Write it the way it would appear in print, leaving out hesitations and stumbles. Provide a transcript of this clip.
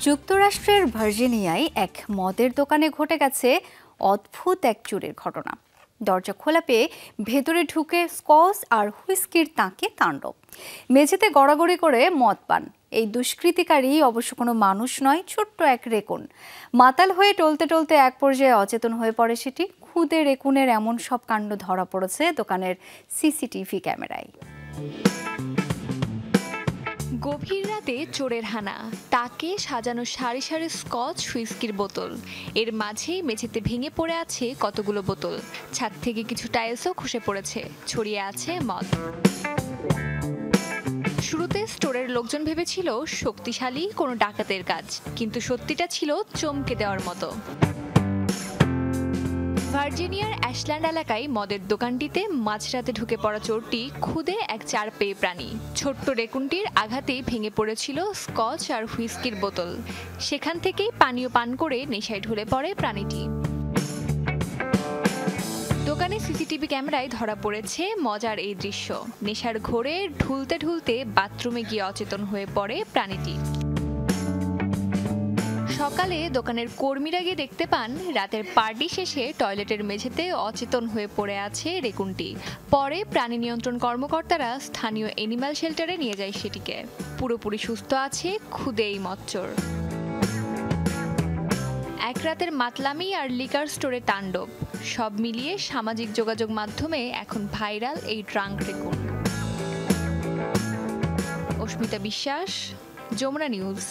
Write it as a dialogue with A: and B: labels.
A: যুক্তরাষ্ট্রের ভার্জিনিয়ায় এক মদের দোকানে ঘটে গেছে অদ্ভুত এক চুরির ঘটনা। দরজা খোলা পেয়ে ভেতরে ঢুকে স্কচ আর হুইস্কির তাকে তাণ্ডব। মেঝেতে গড়াগড়ি করে মদ পান এই দুষ্কৃতিকারী অবশ্য কোনো মানুষ নয়, ছোট্ট এক রেকুন। মাতাল হয়ে টলতে টলতে এক পর্যায়ে অচেতন হয়ে পড়ে সেটি। খুদে রেকুনের এমন সব কাণ্ড ধরা পড়েছে দোকানের সিসিটিভি ক্যামেরায়।
B: গভীর রাতে চোরের হানা, তাকে সাজানো সারি সারি স্কচ হুইস্কির বোতল, এর মাঝেই মেঝেতে ভেঙে পড়ে আছে কতগুলো বোতল, ছাদ থেকে কিছু টাইলসও খসে পড়েছে, ছড়িয়ে আছে মদ। শুরুতে স্টোরের লোকজন ভেবেছিল শক্তিশালী কোনো ডাকাতের কাজ, কিন্তু সত্যিটা ছিল চমকে দেওয়ার মতো। ভার্জিনিয়ার অ্যাশল্যান্ড এলাকায় মদের দোকানটিতে মাঝরাতে ঢুকে পড়া চোরটি খুদে এক চারপেয়ে প্রাণী। ছোট্ট রেকুনটির আঘাতেই ভেঙে পড়েছিল স্কচ আর হুইস্কির বোতল, সেখান থেকেই পানীয় পান করে নেশায় ঢলে পড়ে প্রাণীটি। দোকানে সিসিটিভি ক্যামেরায় ধরা পড়েছে মজার এই দৃশ্য। নেশার ঘোরে ঢুলতে ঢুলতে বাথরুমে গিয়ে অচেতন হয়ে পড়ে প্রাণীটি। সকালে দোকানের কর্মীরা গিয়ে দেখতে পান রাতের পার্টি শেষে টয়লেটের মেঝেতে অচেতন হয়ে পড়ে আছে রেকুনটি। পরে প্রাণী নিয়ন্ত্রণ কর্মকর্তারা স্থানীয় এনিম্যাল শেল্টারে নিয়ে যায় সেটিকে। পুরোপুরি সুস্থ আছে খুদে এই মচ্চর। এক রাতের মাতলামি আর লিকার স্টোরে তাণ্ডব, সব মিলিয়ে সামাজিক যোগাযোগ মাধ্যমে এখন ভাইরাল এই ড্রাঙ্ক রেকুন। অস্মিতা বিশ্বাস, যমুনা নিউজ।